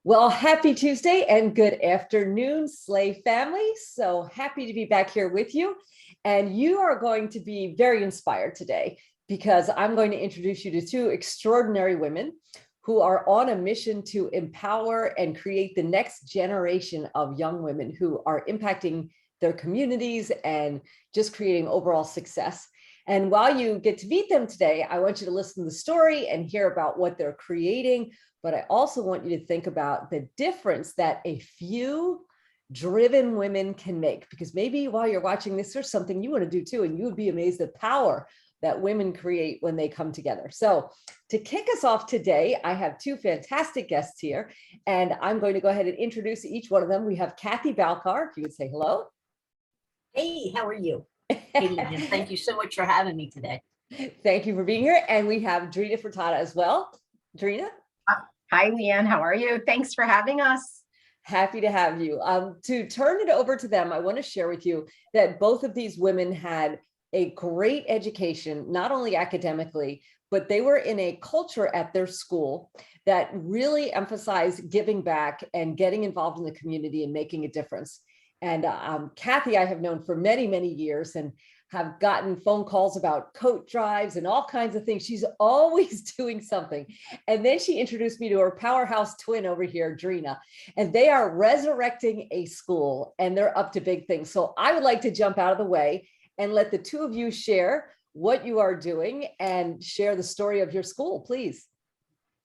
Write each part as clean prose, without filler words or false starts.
Well, happy Tuesday and good afternoon, SLAE family. So happy to be back here with you. And you are going to be very inspired today because I'm going to introduce you to two extraordinary women who are on a mission to empower and create the next generation of young women who are impacting their communities and just creating overall success. And while you get to meet them today, I want you to listen to the story and hear about what they're creating. But I also want you to think about the difference that a few driven women can make, because maybe while you're watching this, there's something you want to do too, and you would be amazed at the power that women create when they come together. So to kick us off today, I have two fantastic guests here, and I'm going to go ahead and introduce each one of them. We have Kathy Balcar, if you would say hello. Hey, how are you? Hey, Leanne, thank you so much for having me today. Thank you for being here. And we have Drina Furtada as well. Drina? Hi, Leanne. How are you? Thanks for having us. Happy to have you. To turn it over to them, I want to share with you that both of these women had a great education, not only academically, but they were in a culture at their school that really emphasized giving back and getting involved in the community and making a difference. And Kathy, I have known for many, many years and have gotten phone calls about coat drives and all kinds of things. She's always doing something. And then she introduced me to her powerhouse twin over here, Drina, and they are resurrecting a school and they're up to big things. So I would like to jump out of the way and let the two of you share what you are doing and share the story of your school, please.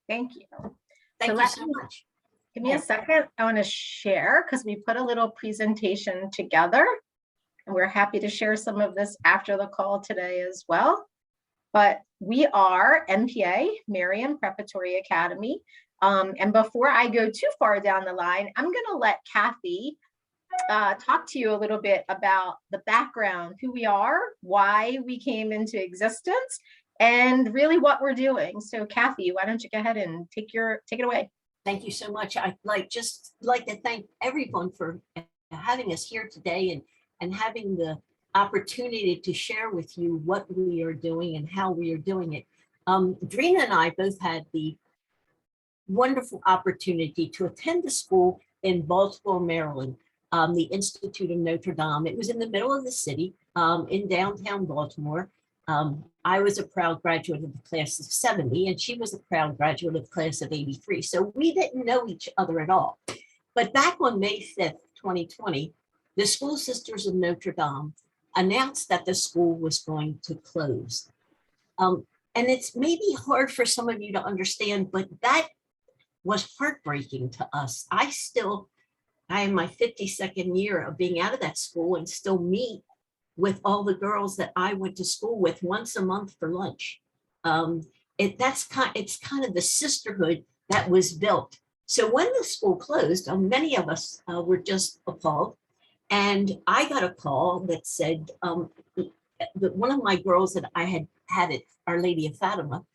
Thank you. Thank you so much. Give me a second. I want to share because we put a little presentation together. And we're happy to share some of this after the call today as well. But we are MPA, Marian Prep Academy. And before I go too far down the line, I'm going to let Kathy talk to you a little bit about the background, who we are, why we came into existence, and really what we're doing. So Kathy, why don't you go ahead and take it away? Thank you so much. I'd like to thank everyone for having us here today and having the opportunity to share with you what we are doing and how we are doing it. Drina and I both had the wonderful opportunity to attend a school in Baltimore, Maryland, the Institute of Notre Dame. It was in the middle of the city, in downtown Baltimore. I was a proud graduate of the class of 70, and she was a proud graduate of the class of 83. So we didn't know each other at all. But back on May 5th, 2020, the School Sisters of Notre Dame announced that the school was going to close. And it's maybe hard for some of you to understand, but that was heartbreaking to us. I am my 52nd year of being out of that school and still meet with all the girls that I went to school with once a month for lunch. It's kind of the sisterhood that was built. So when the school closed, many of us were just appalled. And I got a call that said that one of my girls that I had at Our Lady of Fatima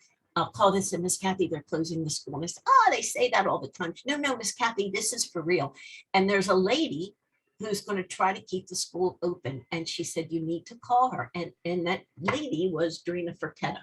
called and said, Miss Kathy, they're closing the school. And I said, oh, they say that all the time. No, Miss Kathy, this is for real. And there's a lady who's going to try to keep the school open. And she said, you need to call her. And that lady was Drina Furtada,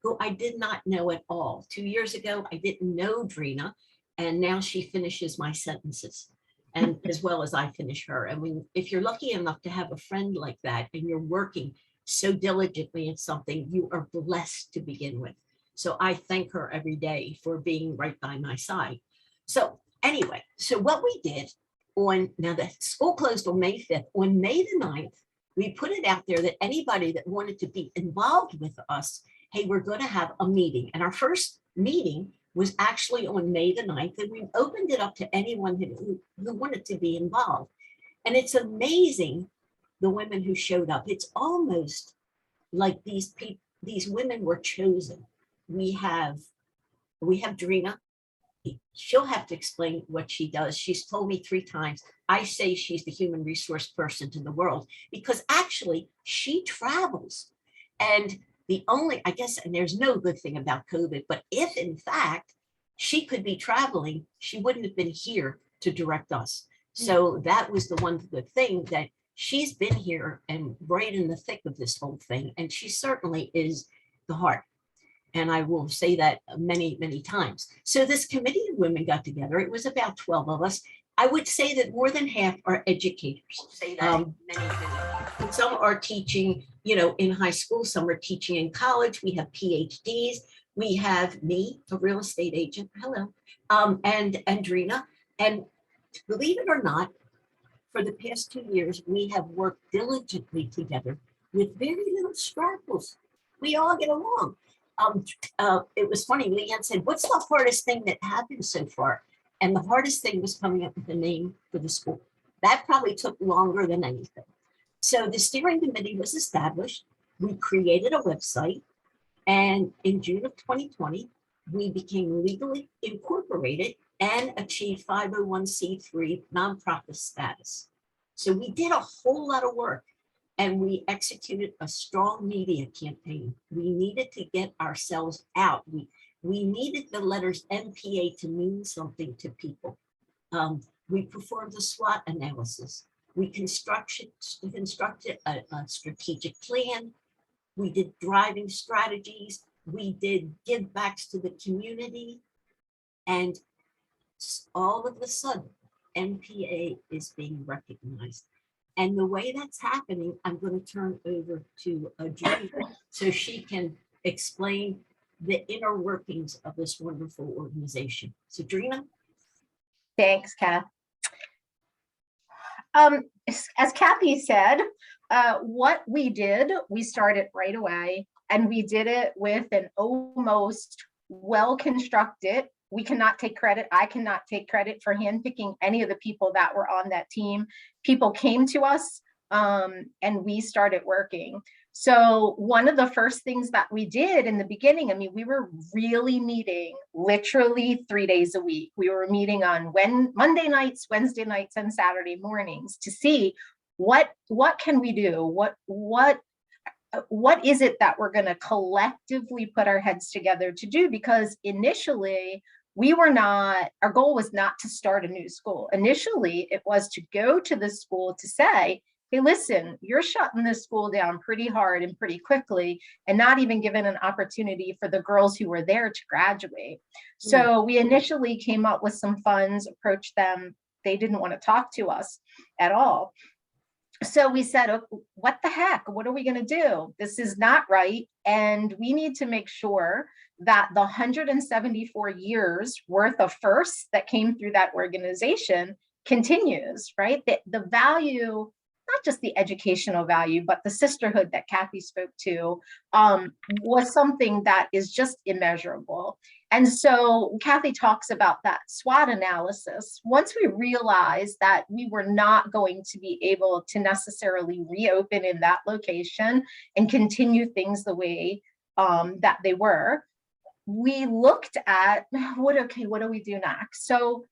who I did not know at all. 2 years ago, I didn't know Drina. And now she finishes my sentences, and as well as I finish her. And if you're lucky enough to have a friend like that, and you're working so diligently in something, you are blessed to begin with. So I thank her every day for being right by my side. So anyway, so what we did now the school closed on May 5th, on May the 9th, we put it out there that anybody that wanted to be involved with us, hey, we're going to have a meeting. And our first meeting was actually on May the 9th, and we opened it up to anyone who wanted to be involved. And it's amazing, the women who showed up. It's almost like these women were chosen. We have Drina. She'll have to explain what she does. She's told me 3 times. I say she's the human resource person to the world, because actually she travels. And I guess, and there's no good thing about COVID, but if in fact she could be traveling, she wouldn't have been here to direct us. So that was the one good thing, that she's been here and right in the thick of this whole thing. And she certainly is the heart. And I will say that many, many times. So this committee of women got together. It was about 12 of us. I would say that more than half are educators. Say that many. Some are teaching, in high school. Some are teaching in college. We have PhDs. We have me, a real estate agent. Hello. And Andrina. And believe it or not, for the past 2 years, we have worked diligently together with very little struggles. We all get along. It was funny. Leanne said, "What's the hardest thing that happened so far?" And the hardest thing was coming up with a name for the school. That probably took longer than anything. So the steering committee was established. We created a website. And in June of 2020, we became legally incorporated and achieved 501c3 nonprofit status. So we did a whole lot of work. And we executed a strong media campaign. We needed to get ourselves out. We needed the letters NPA to mean something to people. We performed a SWOT analysis. We constructed a strategic plan. We did driving strategies. We did give backs to the community. And all of a sudden, NPA is being recognized. And the way that's happening, I'm going to turn over to Adrina so she can explain the inner workings of this wonderful organization. So Adrina? Thanks, Kath. As Kathy said, what we did, we started right away, and we did it with an almost well-constructed. We cannot take credit. I cannot take credit for handpicking any of the people that were on that team. People came to us and we started working. So one of the first things that we did in the beginning, we were really meeting literally 3 days a week. We were meeting on Monday nights, Wednesday nights, and Saturday mornings to see what can we do? What is it that we're going to collectively put our heads together to do? Because initially, our goal was not to start a new school. Initially, it was to go to the school to say, hey, listen, you're shutting this school down pretty hard and pretty quickly, and not even given an opportunity for the girls who were there to graduate. So we initially came up with some funds, approached them. They didn't want to talk to us at all. So we said, oh, what the heck? What are we going to do? This is not right. And we need to make sure that the 174 years worth of firsts that came through that organization continues, right? The value, not just the educational value, but the sisterhood that Kathy spoke to was something that is just immeasurable. And so Kathy talks about that SWOT analysis. Once we realized that we were not going to be able to necessarily reopen in that location and continue things the way that they were, we looked at what do we do next? So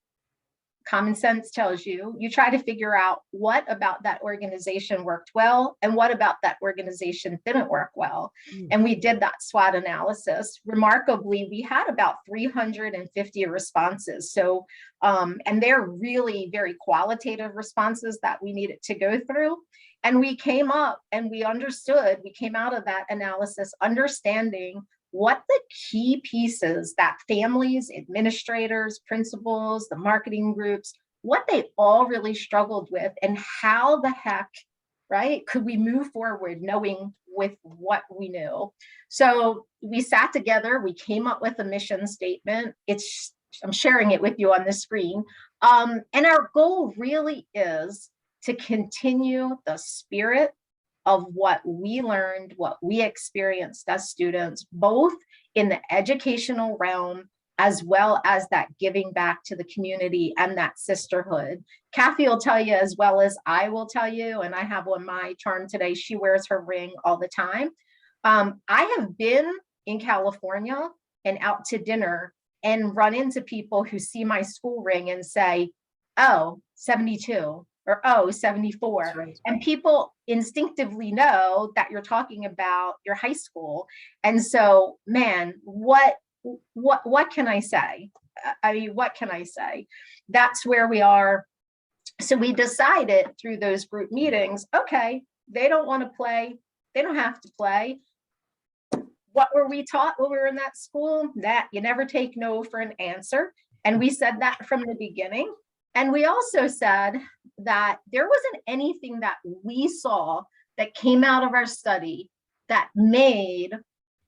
common sense tells you try to figure out what about that organization worked well and what about that organization didn't work well. And we did that SWOT analysis. Remarkably, we had about 350 responses. So, and they're really very qualitative responses that we needed to go through. And we came up and we came out of that analysis understanding what the key pieces that families, administrators, principals, the marketing groups, what they all really struggled with, and how the heck, right, could we move forward knowing with what we knew. So we sat together, we came up with a mission statement. I'm sharing it with you on the screen. And our goal really is to continue the spirit of what we learned, what we experienced as students, both in the educational realm, as well as that giving back to the community and that sisterhood. Kathy will tell you as well as I will tell you, and I have on my charm today, she wears her ring all the time. I have been in California and out to dinner and run into people who see my school ring and say, oh, 72. Or, oh, 74. Right. And people instinctively know that you're talking about your high school. And so, man, what can I say? What can I say? That's where we are. So we decided through those group meetings, okay, they don't want to play. They don't have to play. what were we taught when we were in that school? That you never take no for an answer. And we said that from the beginning. And we also said that there wasn't anything that we saw that came out of our study that made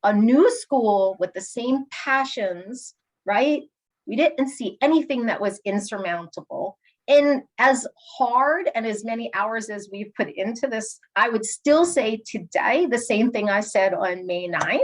a new school with the same passions, right? We didn't see anything that was insurmountable. And as hard and as many hours as we've put into this, I would still say today the same thing I said on May 9th.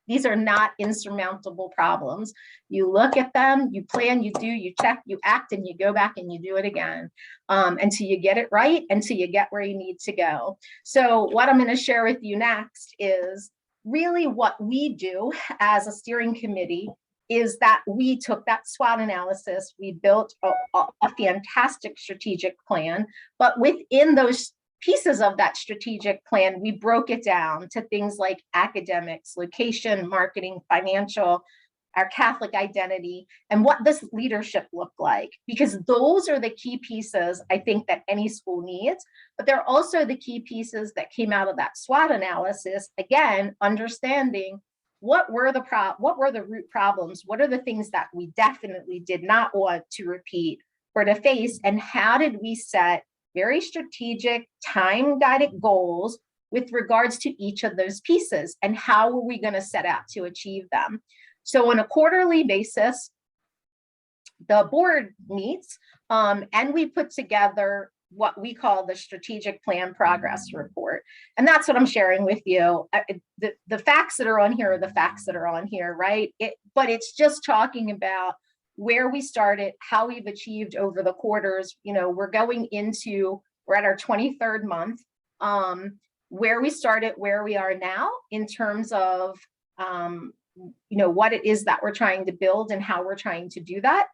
These are not insurmountable problems. You look at them, you plan, you do, you check, you act, and you go back and you do it again until you get it right, until you get where you need to go. So what I'm going to share with you next is really what we do as a steering committee is that we took that SWOT analysis, we built a fantastic strategic plan, but within those pieces of that strategic plan, we broke it down to things like academics, location, marketing, financial, our Catholic identity, and what does leadership look like? Because those are the key pieces I think that any school needs, but they're also the key pieces that came out of that SWOT analysis. Again, understanding what were the root problems? What are the things that we definitely did not want to repeat or to face? And how did we set very strategic, time-guided goals with regards to each of those pieces? And how were we going to set out to achieve them? So on a quarterly basis, the board meets and we put together what we call the strategic plan progress report. And that's what I'm sharing with you. The facts that are on here are the facts that are on here, right? But it's just talking about where we started, how we've achieved over the quarters. You know, we're at our 23rd month, where we started, where we are now in terms of, you know, what it is that we're trying to build and how we're trying to do that.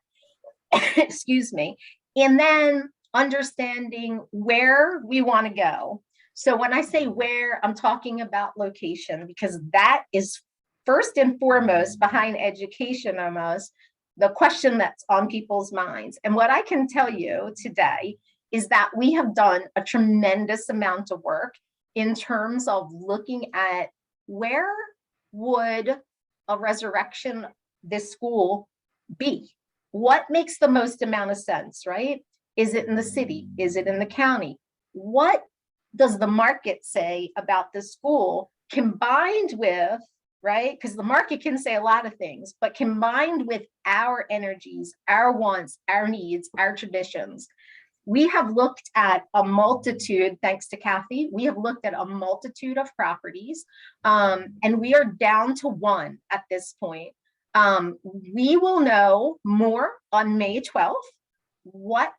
Excuse me. And then understanding where we want to go. So when I say where, I'm talking about location, because that is first and foremost behind education almost the question that's on people's minds. And what I can tell you today is that we have done a tremendous amount of work in terms of looking at where would a resurrection this school be? What makes the most amount of sense, right? Is it in the city? Is it in the county? What does the market say about the school combined with, right? Because the market can say a lot of things, but combined with our energies, our wants, our needs, our traditions. We have looked at a multitude, thanks to Kathy, we have looked at a multitude of properties, and we are down to one at this point. We will know more on May 12th, what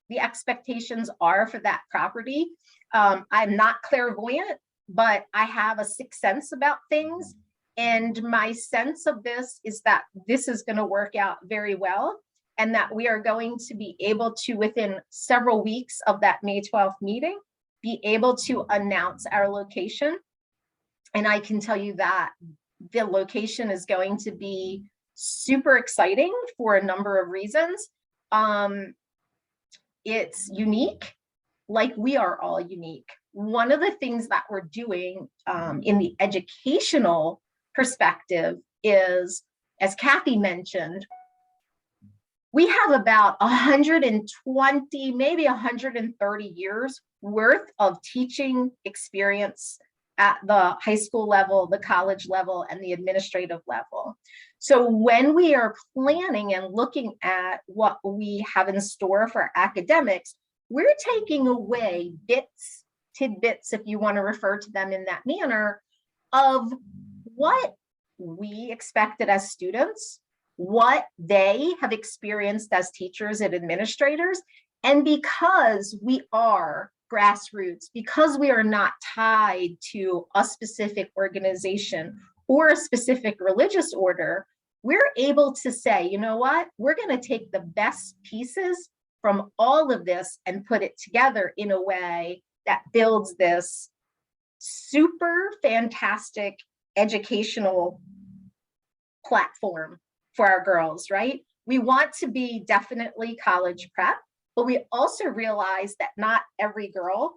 the expectations are for that property. I'm not clairvoyant, but I have a sixth sense about things. And my sense of this is that this is going to work out very well, and that we are going to be able to, within several weeks of that May 12th meeting, be able to announce our location. And I can tell you that the location is going to be super exciting for a number of reasons. It's unique, like we are all unique. One of the things that we're doing in the educational perspective is, as Kathy mentioned, we have about 120, maybe 130 years worth of teaching experience at the high school level, the college level, and the administrative level. So when we are planning and looking at what we have in store for academics, we're taking away bits, tidbits, if you want to refer to them in that manner, of what we expected as students, what they have experienced as teachers and administrators. And because we are grassroots, because we are not tied to a specific organization or a specific religious order, we're able to say, you know what, we're going to take the best pieces from all of this and put it together in a way that builds this super fantastic educational platform for our girls, right? We want to be definitely college prep, but we also realize that not every girl,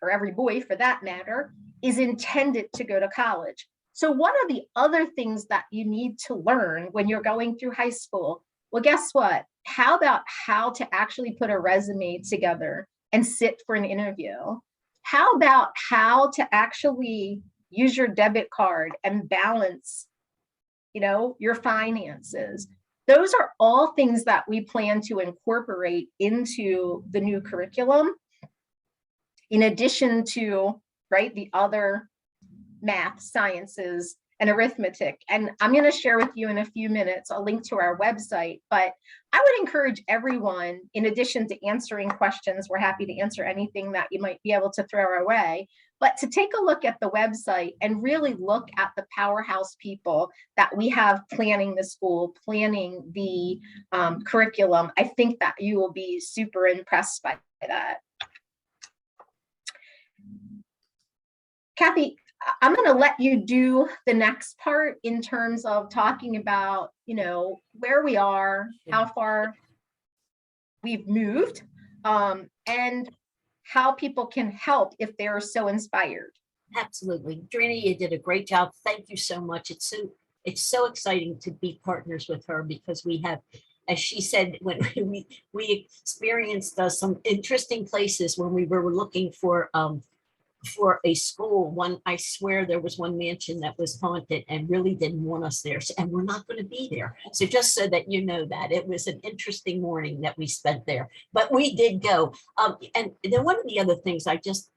or every boy for that matter, is intended to go to college. So what are the other things that you need to learn when you're going through high school? Well, guess what? How about how to actually put a resume together and sit for an interview? How about how to actually use your debit card and balance, your finances? Those are all things that we plan to incorporate into the new curriculum, in addition to, right, the other math, sciences, and arithmetic. And I'm going to share with you in a few minutes a link to our website. But I would encourage everyone, in addition to answering questions, we're happy to answer anything that you might be able to throw our way, but to take a look at the website and really look at the powerhouse people that we have planning the school, planning the curriculum. I think that you will be super impressed by that. Kathy, I'm going to let you do the next part in terms of talking about, where we are, how far we've moved, and how people can help if they're so inspired. Absolutely. Drina, you did a great job. Thank you so much. It's so exciting to be partners with her, because we have, as she said, when we experienced some interesting places when we were looking for a school. I swear there was one mansion that was haunted and really didn't want us there. And we're not going to be there. So just so that you know that, it was an interesting morning that we spent there, but we did go. And then one of the other things I just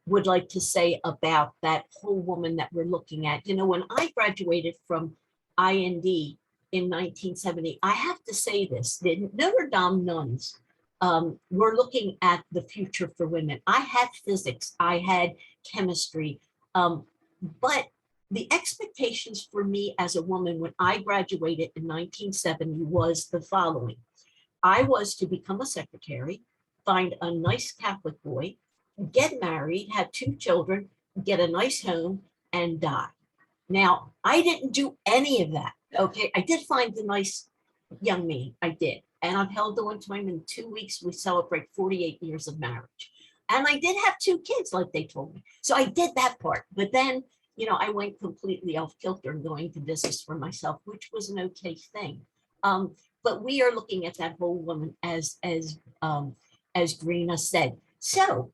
would like to say about that whole woman that we're looking at, when I graduated from IND in 1970, I have to say this, the Notre Dame nuns, we're looking at the future for women. I had physics, I had chemistry, but the expectations for me as a woman when I graduated in 1970 was the following. I was to become a secretary, find a nice Catholic boy, get married, have 2 children, get a nice home, and die. Now, I didn't do any of that, okay? I did find the nice young man, I did. And I've held on to him. In 2 weeks, we celebrate 48 years of marriage. And I did have 2 kids, like they told me. So I did that part. But then, I went completely off kilter going to business for myself, which was an okay thing. But we are looking at that whole woman as Drina said. So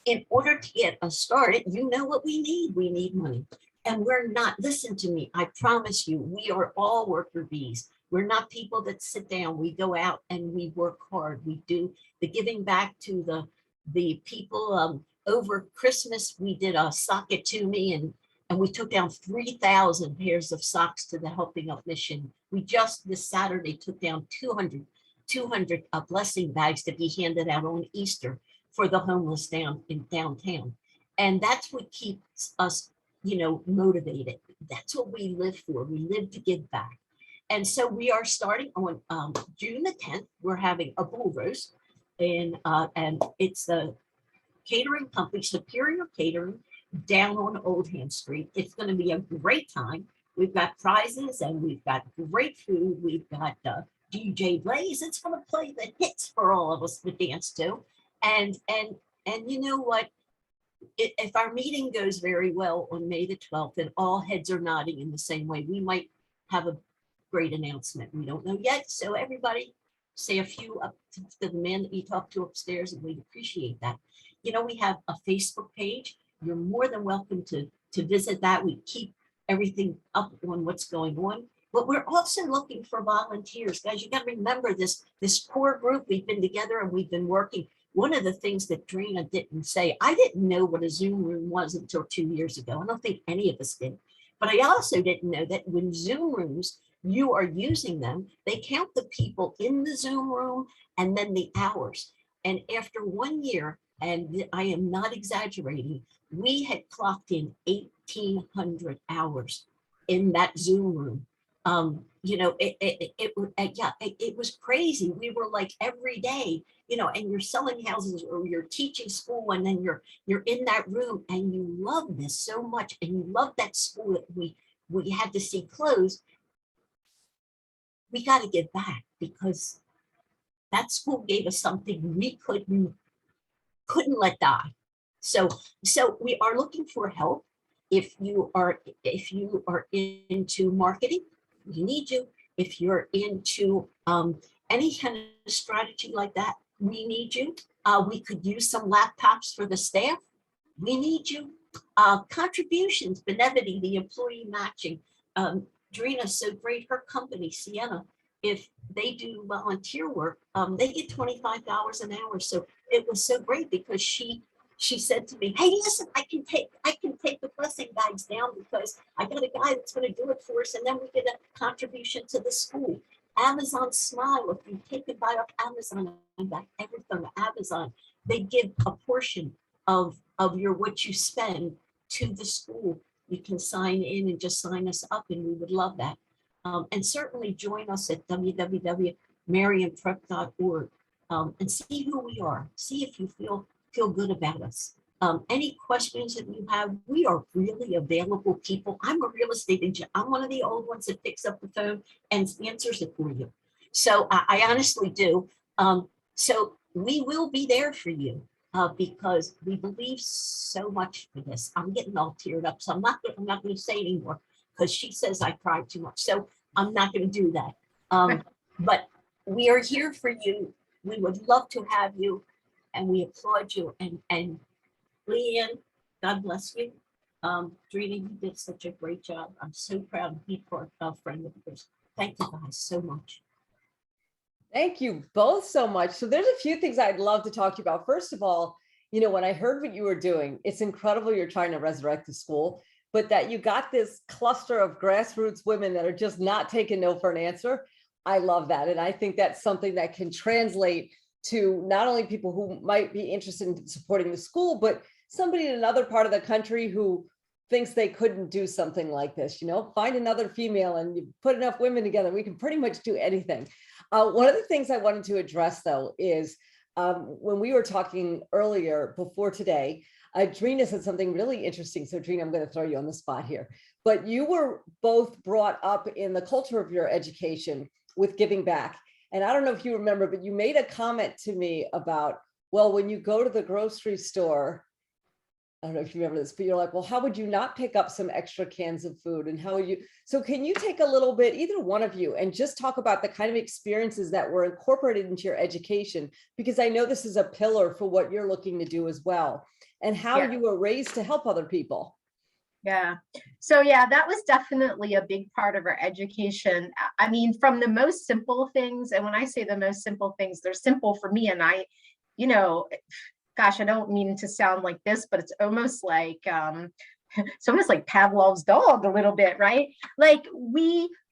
in order to get us started, you know what we need? We need money. And we're not, listen to me, I promise you, we are all worker bees. We're not people that sit down. We go out and we work hard. We do the giving back to the people. Over Christmas, we did a Sock It To Me, and we took down 3,000 pairs of socks to the Helping Up mission. We just this Saturday took down 200 blessing bags to be handed out on Easter for the homeless down in downtown. And that's what keeps us, motivated. That's what we live for. We live to give back. And so we are starting on June the 10th. We're having a bull roast, and it's the catering company, Superior Catering, down on Old Hand Street. It's going to be a great time. We've got prizes and we've got great food. We've got DJ Blaze. It's going to play the hits for all of us to dance to. And you know what? If our meeting goes very well on May the 12th and all heads are nodding in the same way, we might have a great announcement. We don't know yet. So everybody say a few up to the man that you talk to upstairs, and we'd appreciate that. We have a Facebook page. You're more than welcome to visit that. We keep everything up on what's going on. But we're also looking for volunteers. Guys, you got to remember this core group, we've been together and we've been working. One of the things that Drina didn't say, I didn't know what a Zoom room was until 2 years ago. I don't think any of us did. But I also didn't know that when Zoom rooms, you are using them, they count the people in the Zoom room and then the hours. And after 1 year, and I am not exaggerating, we had clocked in 1,800 hours in that Zoom room. It was crazy. We were like every day, and you're selling houses or you're teaching school, and then you're in that room and you love this so much, and you love that school that we had to see closed. We got to give back, because that school gave us something we couldn't let die. So we are looking for help. If you are into marketing, we need you. If you're into any kind of strategy like that, we need you. We could use some laptops for the staff. We need you. Contributions, Benevity, the employee matching. Drina's so great, her company, Sienna, if they do volunteer work, they get $25 an hour. So it was so great because she said to me, hey, listen, I can take the blessing bags down because I got a guy that's going to do it for us. And then we get a contribution to the school. Amazon Smile, if you take it by off Amazon and buy everything on Amazon, they give a portion of your what you spend to the school. You can sign in and just sign us up, and we would love that. And certainly join us at www.marianprep.org and see who we are. See if you feel good about us. Any questions that you have, we are really available people. I'm a real estate agent. I'm one of the old ones that picks up the phone and answers it for you. So I honestly do. So we will be there for you because we believe so much for this. I'm getting all teared up, so I'm not going to say anymore because she says I cry too much. So I'm not going to do that. But we are here for you. We would love to have you, and we applaud you. And Leanne, God bless you. Drina, you did such a great job. I'm so proud to be a friend of yours. Thank you guys so much. Thank you both so much. So there's a few things I'd love to talk to you about. First of all, you know, when I heard what you were doing, it's incredible you're trying to resurrect the school, but that you got this cluster of grassroots women that are just not taking no for an answer. I love that. And I think that's something that can translate to not only people who might be interested in supporting the school, but somebody in another part of the country who thinks they couldn't do something like this. You know, find another female and you put enough women together, we can pretty much do anything. One of the things I wanted to address, though, is when we were talking earlier before today, Drina said something really interesting. So Drina, I'm going to throw you on the spot here. But you were both brought up in the culture of your education with giving back. And I don't know if you remember, but you made a comment to me about, well, when you go to the grocery store, I don't know if you remember this, but you're like, well, how would you not pick up some extra cans of food? And how would you? So can you take a little bit, either one of you, and just talk about the kind of experiences that were incorporated into your education? Because I know this is a pillar for what you're looking to do as well, and how you were raised to help other people. Yeah. So yeah, that was definitely a big part of our education. I mean, from the most simple things, and when I say the most simple things, they're simple for me. And I, you know, gosh, I don't mean to sound like this, but it's almost like Pavlov's dog a little bit, right? Like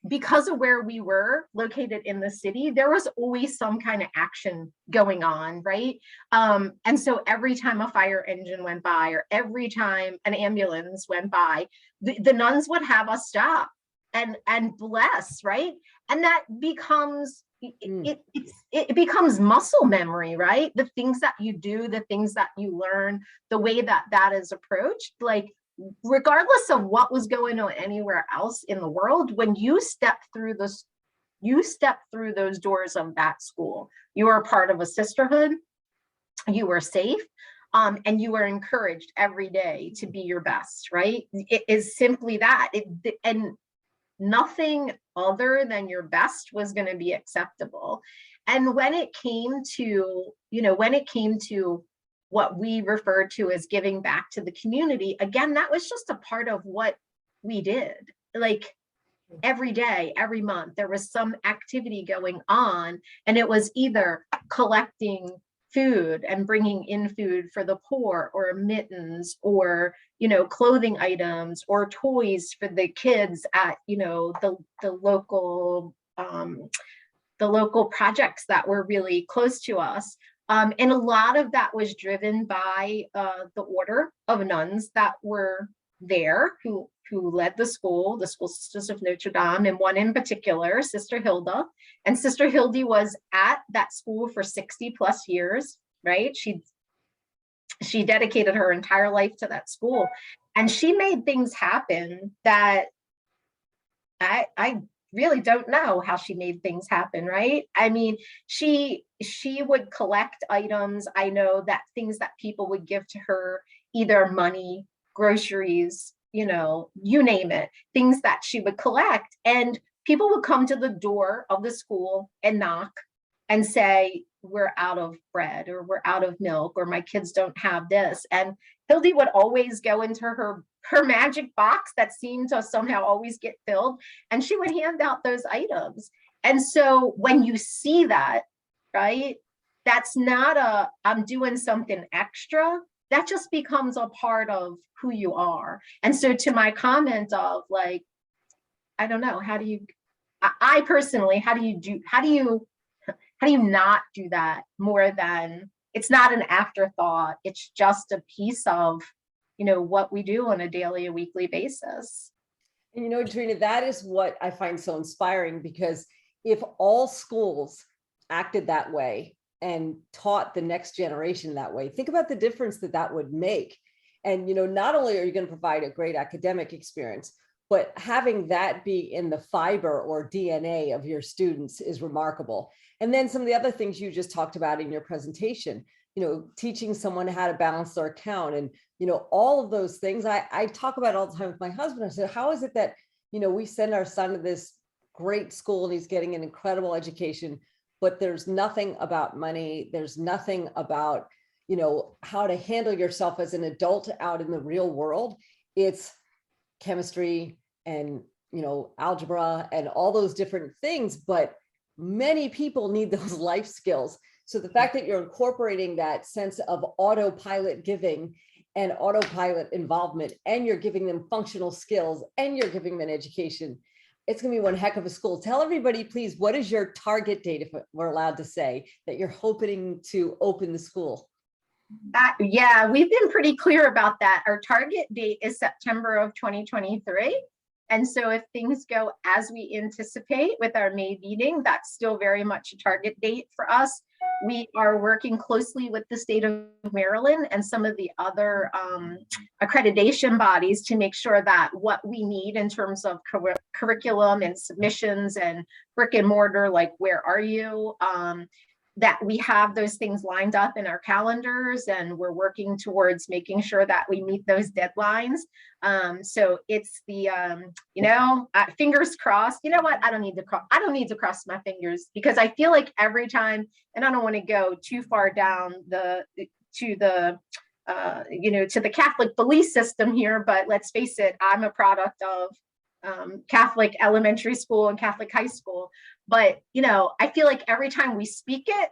because of where we were located in the city, there was always some kind of action going on, right? And so every time a fire engine went by, or every time an ambulance went by, the nuns would have us stop and bless, right? And that becomes it becomes muscle memory, right? The things that you do, the things that you learn, the way that is approached, like regardless of what was going on anywhere else in the world, when you step through those doors of that school, you are part of a sisterhood, you are safe, and you are encouraged every day to be your best, right? It is simply that. And nothing other than your best was going to be acceptable. And when it came to what we referred to as giving back to the community, again, that was just a part of what we did. Like every day, every month, there was some activity going on, and it was either collecting food and bringing in food for the poor, or mittens, or clothing items, or toys for the kids at the local projects that were really close to us. And a lot of that was driven by the order of nuns that were there who led the School Sisters of Notre Dame, and one in particular, Sister Hilda. And Sister Hildy was at that school for 60 plus years, right? She dedicated her entire life to that school, and she made things happen that I really don't know how she made things happen, right? I mean, she would collect items. I know that things that people would give to her, either money, groceries, you name it, things that she would collect. And people would come to the door of the school and knock and say, we're out of bread, or we're out of milk, or my kids don't have this. And Hildy would always go into her magic box that seemed to somehow always get filled, and she would hand out those items. And so when you see that, right, that's not I'm doing something extra. That just becomes a part of who you are. And so to my comment of like, I don't know, I personally, how do you not do that more than, it's not an afterthought, it's just a piece of, what we do on a daily, a weekly basis. And Trina, that is what I find so inspiring, because if all schools acted that way and taught the next generation that way, think about the difference that would make. And, not only are you going to provide a great academic experience, but having that be in the fiber or DNA of your students is remarkable. And then some of the other things you just talked about in your presentation, teaching someone how to balance their account and, all of those things. I talk about it all the time with my husband. I said, how is it that, we send our son to this great school and he's getting an incredible education, but there's nothing about money. There's nothing about, how to handle yourself as an adult out in the real world. It's chemistry and, algebra and all those different things, but many people need those life skills. So the fact that you're incorporating that sense of autopilot giving and autopilot involvement, and you're giving them functional skills, and you're giving them an education, it's going to be one heck of a school. Tell everybody, please, what is your target date, if we're allowed to say, that you're hoping to open the school? Yeah, we've been pretty clear about that. Our target date is September of 2023. And so if things go as we anticipate with our May meeting, that's still very much a target date for us. We are working closely with the state of Maryland and some of the other accreditation bodies to make sure that what we need in terms of curriculum and submissions and brick and mortar, like where are you, that we have those things lined up in our calendars, and we're working towards making sure that we meet those deadlines. So it's the, fingers crossed. You know what? I don't need to cross my fingers, because I feel like every time, and I don't want to go too far down to the Catholic belief system here, but let's face it, I'm a product of Catholic elementary school and Catholic high school. But, I feel like every time we speak it,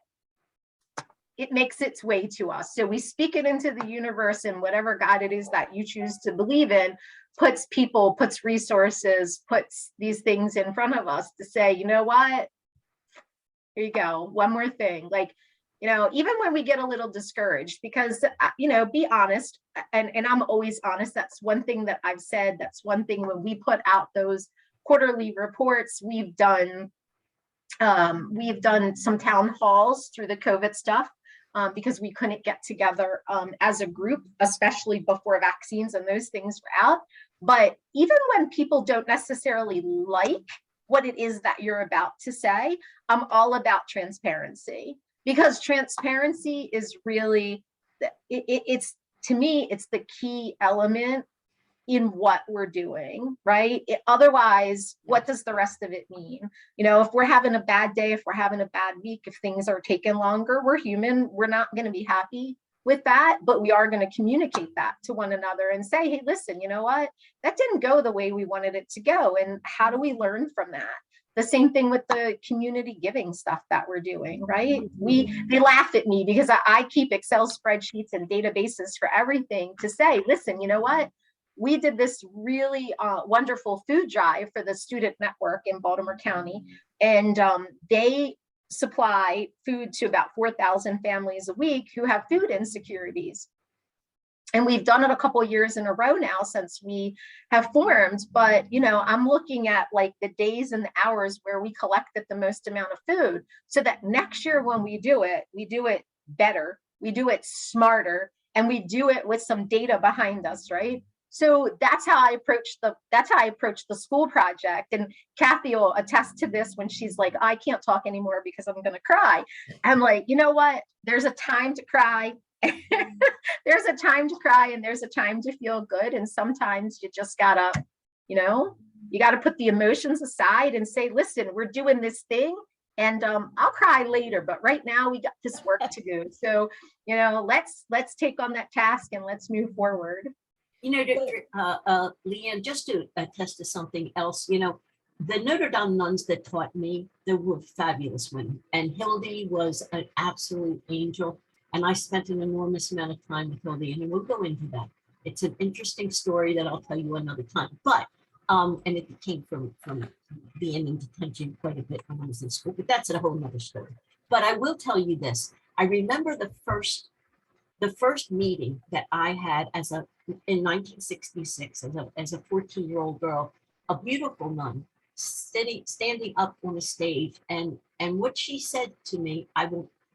it makes its way to us. So we speak it into the universe, and whatever God it is that you choose to believe in puts people, puts resources, puts these things in front of us to say, you know what, here you go, one more thing. Like, even when we get a little discouraged, because, be honest, and I'm always honest. That's one thing that I've said. That's one thing when we put out those quarterly reports, we've done some town halls through the COVID stuff, because we couldn't get together as a group, especially before vaccines and those things were out. But even when people don't necessarily like what it is that you're about to say, I'm all about transparency, because transparency is really, it's, to me, it's the key element in what we're doing, right? Otherwise, what does the rest of it mean? If we're having a bad day, if we're having a bad week, if things are taking longer, we're human. We're not going to be happy with that, but we are going to communicate that to one another and say, hey, listen, you know what? That didn't go the way we wanted it to go. And how do we learn from that? The same thing with the community giving stuff that we're doing, right? They laugh at me because I keep Excel spreadsheets and databases for everything to say, listen, you know what? We did this really wonderful food drive for the student network in Baltimore County, and they supply food to about 4,000 families a week who have food insecurities. And we've done it a couple of years in a row now since we have formed. But, I'm looking at like the days and the hours where we collected the most amount of food, so that next year when we do it better, we do it smarter, and we do it with some data behind us, right? So that's how I approach the school project. And Kathy will attest to this when she's like, I can't talk anymore because I'm going to cry. I'm like, you know what? There's a time to cry. There's a time to cry and there's a time to feel good. And sometimes you just gotta, you gotta put the emotions aside and say, listen, we're doing this thing and I'll cry later, but right now we got this work to do. So, let's take on that task and let's move forward. Leanne, just to attest to something else, the Notre Dame nuns that taught me, they were fabulous women. And Hildy was an absolute angel. And I spent an enormous amount of time with Hildy, and we'll go into that. It's an interesting story that I'll tell you another time. But, and it came from being in detention quite a bit when I was in school, but that's a whole nother story. But I will tell you this. I remember the first meeting that I had in 1966 as a 14-year-old girl, a beautiful nun, standing up on a stage, and what she said to me,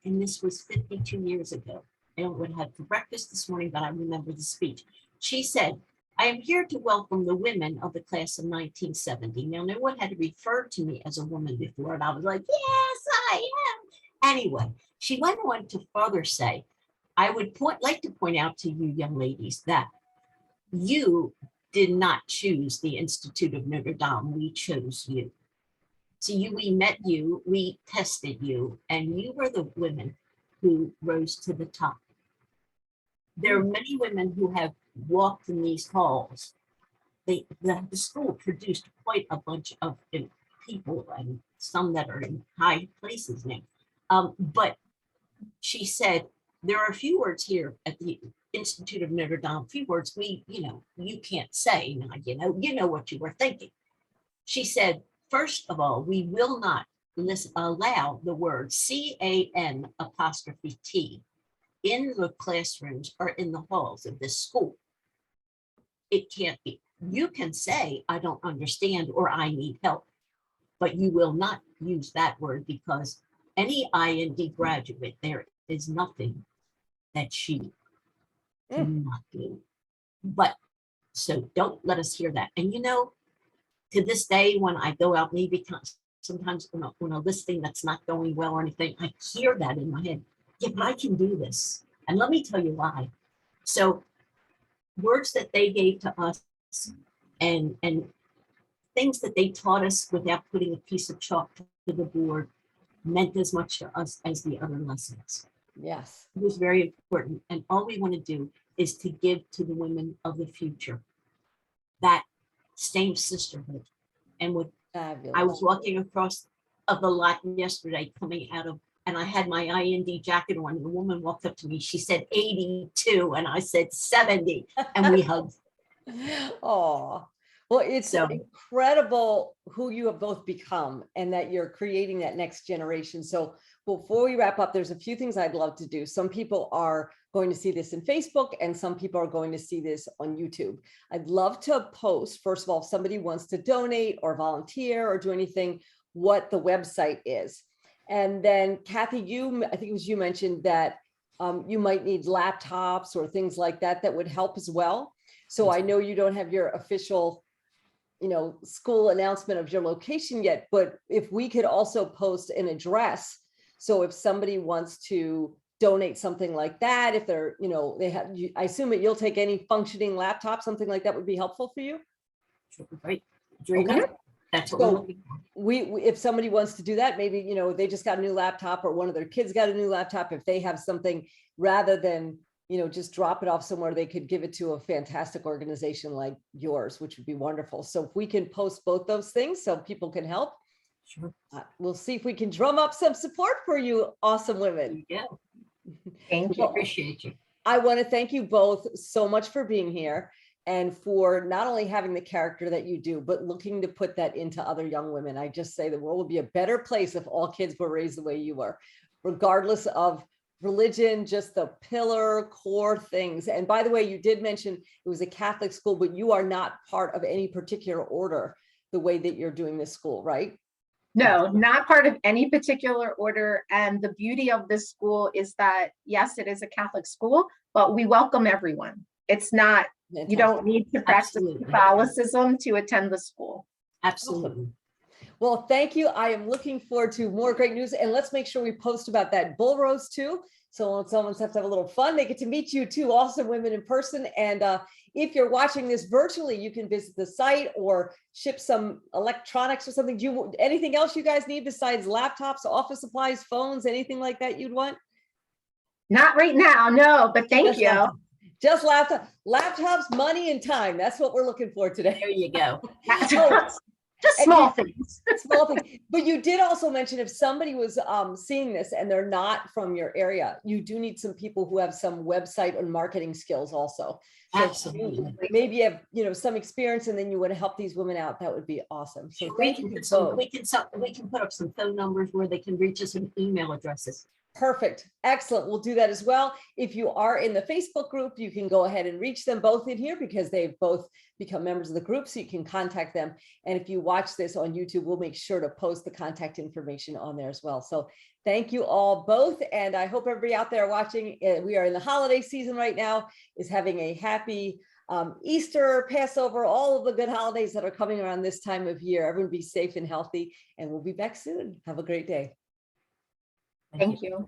and this was 52 years ago. I don't know what I had for breakfast this morning, but I remember the speech. She said, I am here to welcome the women of the class of 1970. Now, no one had referred to me as a woman before, and I was like, yes, I am. Anyway, she went on to further say, I would like to point out to you young ladies that you did not choose the Institute of Notre Dame. We chose you. So we met you, we tested you, and you were the women who rose to the top. There are many women who have walked in these halls. The school produced quite a bunch of people, and some that are in high places now. But she said, there are a few words here at the Institute of Notre Dame, few words you can't say, now, you know what you were thinking. She said, first of all, we will not allow the word CAN apostrophe T in the classrooms or in the halls of this school. It can't be. You can say, I don't understand or I need help, but you will not use that word because any IND graduate, there is nothing that she cannot do. But so don't let us hear that. And to this day, when I go out, maybe sometimes when a listing that's not going well or anything, I hear that in my head. Yeah, but I can do this. And let me tell you why. So words that they gave to us and things that they taught us without putting a piece of chalk to the board meant as much to us as the other lessons. Yes. It was very important. And all we want to do is to give to the women of the future that same sisterhood. And I was walking across of the lot yesterday coming out of, and I had my IND jacket on, and the woman walked up to me. She said 82, and I said 70, and we hugged. Oh, well, it's incredible who you have both become and that you're creating that next generation. So before we wrap up, there's a few things I'd love to do. Some people are going to see this in Facebook and some people are going to see this on YouTube. I'd love to post, first of all, if somebody wants to donate or volunteer or do anything, what the website is. And then Kathy, I think it was you mentioned that you might need laptops or things like that would help as well. So I know you don't have your official school announcement of your location yet, but if we could also post an address. So if somebody wants to donate something like that, if they're, they have, I assume that you'll take any functioning laptop, something like that would be helpful for you. Right. Okay. That's what we're looking for. If somebody wants to do that, maybe, they just got a new laptop or one of their kids got a new laptop. If they have something, rather than, just drop it off somewhere, they could give it to a fantastic organization like yours, which would be wonderful. So if we can post both those things so people can help, sure. We'll see if we can drum up some support for you, awesome women. Yeah. Thank you. Appreciate you. I want to thank you both so much for being here and for not only having the character that you do, but looking to put that into other young women. I just say the world would be a better place if all kids were raised the way you were, regardless of religion, just the pillar core things. And by the way, you did mention it was a Catholic school, but you are not part of any particular order the way that you're doing this school, right? No, not part of any particular order. And the beauty of this school is that, yes, it is a Catholic school, but we welcome everyone. It's not, you don't need to practice Catholicism to attend the school. Absolutely. Well, thank you. I am looking forward to more great news, and let's make sure we post about that bull roast too. So when someone's have to have a little fun, they get to meet you two awesome women in person. And if you're watching this virtually, you can visit the site or ship some electronics or something. Anything else you guys need besides laptops, office supplies, phones, anything like that you'd want? Not right now, no, but thank you. Just laptops, money, and time. That's what we're looking for today. There you go. Just small things. Small things. But you did also mention if somebody was seeing this and they're not from your area, you do need some people who have some website and marketing skills also. So Absolutely. maybe you have some experience and then you want to help these women out. That would be awesome. So we can put up some phone numbers where they can reach us and email addresses. Perfect. Excellent. We'll do that as well. If you are in the Facebook group, you can go ahead and reach them both in here because they've both become members of the group, so you can contact them. And if you watch this on YouTube, we'll make sure to post the contact information on there as well. So thank you all both. And I hope everybody out there watching, we are in the holiday season right now, is having a happy Easter, Passover, all of the good holidays that are coming around this time of year. Everyone be safe and healthy, and we'll be back soon. Have a great day. Thank you.